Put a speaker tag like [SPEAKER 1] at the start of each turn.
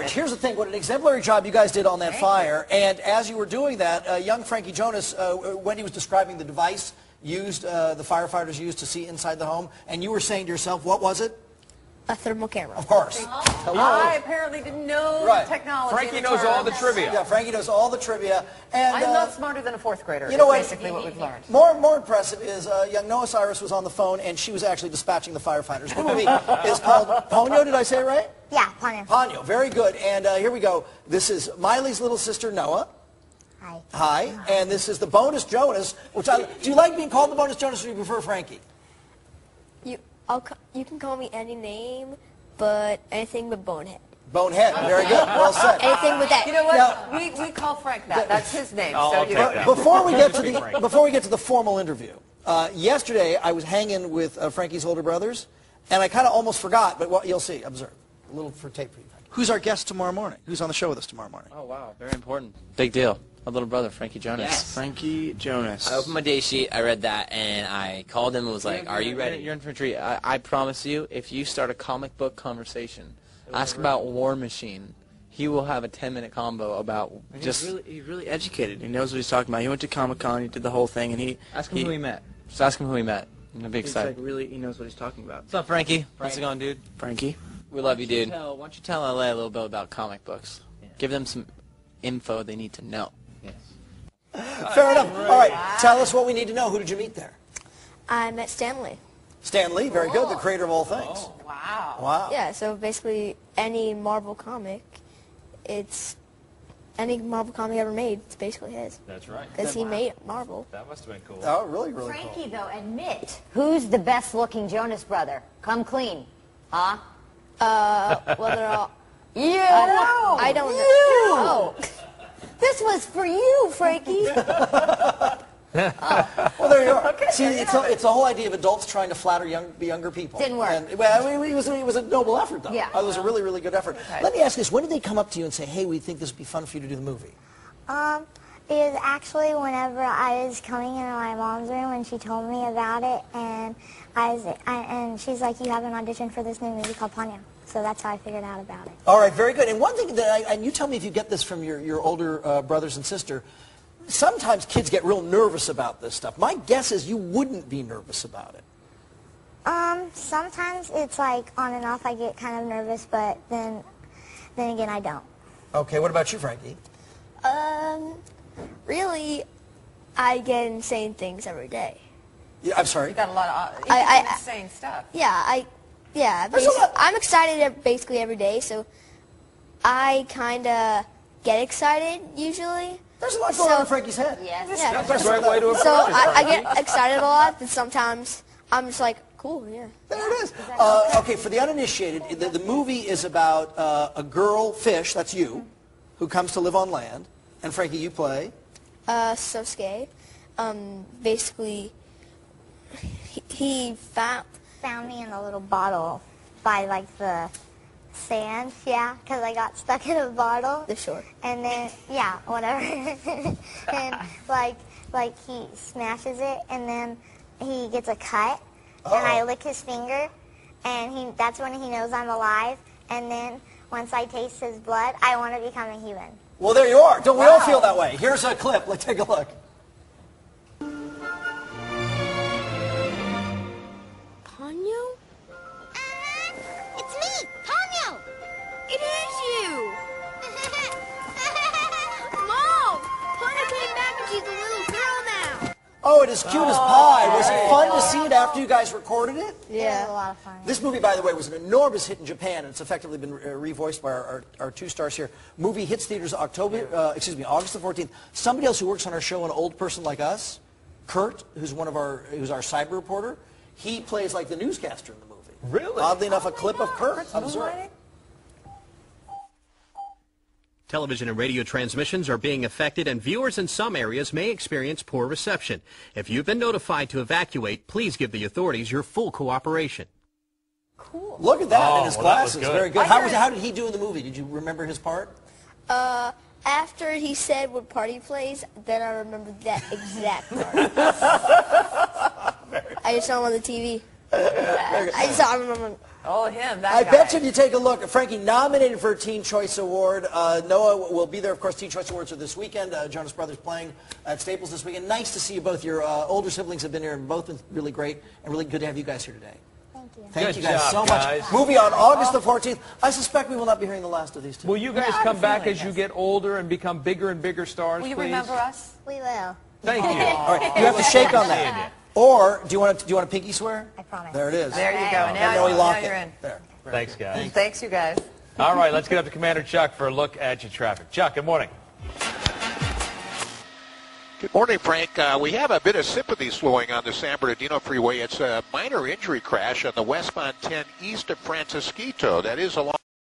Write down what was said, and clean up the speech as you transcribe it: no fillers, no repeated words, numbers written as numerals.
[SPEAKER 1] Here's the thing, what an exemplary job you guys did on that fire, and as you were doing that, young Frankie Jonas, when he was describing the device the firefighters used to see inside the home, and you were saying to yourself, what was it?
[SPEAKER 2] A thermal camera.
[SPEAKER 1] Of course.
[SPEAKER 3] Hello. I apparently didn't know the technology.
[SPEAKER 4] Frankie knows all the trivia.
[SPEAKER 1] Yeah, Frankie knows all the trivia. And,
[SPEAKER 3] I'm not smarter than a fourth grader.
[SPEAKER 1] You know what?
[SPEAKER 3] Basically what we've learned.
[SPEAKER 1] More impressive is young Noah Cyrus was on the phone, and she was actually dispatching the firefighters. The movie is called Ponyo, did I say it right?
[SPEAKER 5] Yeah, Ponyo.
[SPEAKER 1] Ponyo, very good. And here we go. This is Miley's little sister, Noah.
[SPEAKER 5] Hi.
[SPEAKER 1] Hi. And this is the bonus Jonas. Do you like being called the bonus Jonas, or do you prefer Frankie?
[SPEAKER 2] You can call me any name, but anything but Bonehead.
[SPEAKER 1] Bonehead, very good. Well said.
[SPEAKER 2] Anything but that.
[SPEAKER 3] You know what? Now, we call Frank that. That's his name.
[SPEAKER 1] Before we get to the formal interview, yesterday I was hanging with Frankie's older brothers, and I kind of almost forgot, but you'll see. Observe. A little for tape for you. Who's our guest tomorrow morning? Who's on the show with us tomorrow morning?
[SPEAKER 6] Oh, wow. Very important. Big deal. My little brother, Frankie Jonas.
[SPEAKER 7] Yes.
[SPEAKER 6] Frankie Jonas.
[SPEAKER 7] I opened my day sheet, I read that, and I called him and was like, are you ready?
[SPEAKER 6] You're in for a treat. I promise you, if you start a comic book conversation, ask about War Machine, he will have a 10-minute combo about just...
[SPEAKER 8] He's really educated. He knows what he's talking about. He went to Comic-Con, he did the whole thing, and he...
[SPEAKER 6] Ask him who he met. Just ask him who he met. I'm big excited.
[SPEAKER 8] Like really, he knows what he's talking about.
[SPEAKER 6] What's up, Frankie? How's it going, dude?
[SPEAKER 8] Frankie.
[SPEAKER 7] We love you, dude.
[SPEAKER 6] Why don't you tell LA a little bit about comic books? Yeah. Give them some info they need to know.
[SPEAKER 7] Yes.
[SPEAKER 1] Fair enough. All right, tell us what we need to know. Who did you meet there?
[SPEAKER 2] I met Stan Lee.
[SPEAKER 1] Stan Lee, very good, the creator of all things.
[SPEAKER 3] Oh, wow.
[SPEAKER 1] Wow.
[SPEAKER 2] Yeah, so basically any Marvel comic, any Marvel comic ever made, it's basically his.
[SPEAKER 4] That's right.
[SPEAKER 2] Because he made Marvel.
[SPEAKER 4] That must have been cool.
[SPEAKER 1] Oh, really, really
[SPEAKER 5] Frankie,
[SPEAKER 1] cool.
[SPEAKER 5] though, admit, who's the best-looking Jonas brother? Come clean. Huh?
[SPEAKER 2] Well, they're all...
[SPEAKER 5] You!
[SPEAKER 2] I don't know.
[SPEAKER 5] Oh. This was for you, Frankie.
[SPEAKER 1] Well, there you are. Okay, see, it's the whole idea of adults trying to flatter younger people.
[SPEAKER 5] Didn't work.
[SPEAKER 1] And, well, it was a noble effort, though.
[SPEAKER 5] Yeah.
[SPEAKER 1] It was a really, really good effort. Okay. Let me ask this. When did they come up to you and say, hey, we think this would be fun for you to do the movie?
[SPEAKER 5] It was actually whenever I was coming into my mom's room and she told me about it, and and she's like, you have an audition for this new movie called Ponyo. So that's how I figured out about it.
[SPEAKER 1] All right, very good. And one thing that and you tell me if you get this from your older brothers and sister, sometimes kids get real nervous about this stuff. My guess is you wouldn't be nervous about it.
[SPEAKER 5] Sometimes it's like on and off I get kind of nervous, but then again I don't.
[SPEAKER 1] Okay, what about you, Frankie?
[SPEAKER 2] Really, I get insane things every day.
[SPEAKER 1] Yeah, I'm sorry?
[SPEAKER 3] You got a lot of insane stuff.
[SPEAKER 2] Yeah, I'm excited basically every day, so I kind of get excited usually.
[SPEAKER 1] There's a lot going on in Frankie's head.
[SPEAKER 5] Yes.
[SPEAKER 2] Yeah.
[SPEAKER 4] That's the right way to approach
[SPEAKER 2] So
[SPEAKER 4] it.
[SPEAKER 2] I get excited a lot, but sometimes I'm just like, cool, yeah.
[SPEAKER 1] There it is. Okay, for the uninitiated, the movie is about a girl fish, that's you, who comes to live on land. And Frankie, you play?
[SPEAKER 2] Sosuke. Basically, he
[SPEAKER 5] found me in a little bottle by like the sand, yeah, because I got stuck in a bottle.
[SPEAKER 2] The shore.
[SPEAKER 5] And then, yeah, whatever. And like he smashes it, and then he gets a cut, and I lick his finger, and that's when he knows I'm alive. And then once I taste his blood, I want to become a human.
[SPEAKER 1] Well, there you are. Don't we all feel that way? Here's a clip. Let's take a look.
[SPEAKER 2] Ponyo?
[SPEAKER 5] It's me, Ponyo!
[SPEAKER 2] It is you! Mom! Ponyo came back and she's a little girl now!
[SPEAKER 1] Oh, it is cute as pie. Was it fun to see it after you guys recorded it?
[SPEAKER 5] Yeah. It was a lot of fun.
[SPEAKER 1] This movie, by the way, was an enormous hit in Japan, and it's effectively been revoiced by our two stars here. Movie hits theaters August the 14th. Somebody else who works on our show, an old person like us, Kurt, who's our cyber reporter, he plays like the newscaster in the movie.
[SPEAKER 4] Really?
[SPEAKER 1] Oddly enough, a clip of Kurt. Observe.
[SPEAKER 9] Television and radio transmissions are being affected, and viewers in some areas may experience poor reception. If you've been notified to evacuate, please give the authorities your full cooperation.
[SPEAKER 1] Cool. Look at that in his glasses.
[SPEAKER 4] Good.
[SPEAKER 1] Very good. How did he do in the movie? Did you remember his part?
[SPEAKER 2] After he said what part he plays, then I remembered that exact part. I just saw him on the TV. I remember.
[SPEAKER 3] Oh, him, that
[SPEAKER 1] I
[SPEAKER 3] guy.
[SPEAKER 1] bet you if you take a look, Frankie nominated for a Teen Choice Award. Noah will be there, of course. Teen Choice Awards are this weekend. Jonas Brothers playing at Staples this weekend. Nice to see you both. Your older siblings have been here and both been really great and really good to have you guys here today.
[SPEAKER 5] Thank you.
[SPEAKER 1] Thank
[SPEAKER 4] Good
[SPEAKER 1] you guys
[SPEAKER 4] job,
[SPEAKER 1] so
[SPEAKER 4] guys.
[SPEAKER 1] much. Movie on August the 14th. I suspect we will not be hearing the last of these two.
[SPEAKER 4] Will you guys
[SPEAKER 3] Yeah, I have
[SPEAKER 4] come
[SPEAKER 3] a
[SPEAKER 4] back
[SPEAKER 3] feeling,
[SPEAKER 4] as you
[SPEAKER 3] yes.
[SPEAKER 4] get older and become bigger and bigger stars,
[SPEAKER 3] Will you
[SPEAKER 4] please?
[SPEAKER 3] remember us?
[SPEAKER 5] We will.
[SPEAKER 4] Thank you.
[SPEAKER 1] All right, you have to shake on that. Or do you want a pinky swear?
[SPEAKER 5] I promise.
[SPEAKER 1] There it is.
[SPEAKER 3] There you go.
[SPEAKER 1] And
[SPEAKER 3] Now,
[SPEAKER 1] we lock
[SPEAKER 3] you're
[SPEAKER 1] it.
[SPEAKER 3] in.
[SPEAKER 1] There.
[SPEAKER 4] Thanks, guys.
[SPEAKER 3] Thanks, you guys.
[SPEAKER 4] All right, let's get up to Commander Chuck for a look at your traffic. Chuck, good morning.
[SPEAKER 10] Good morning, Frank. We have a bit of sympathy slowing on the San Bernardino Freeway. It's a minor injury crash on the westbound 10 east of Francisquito. That is along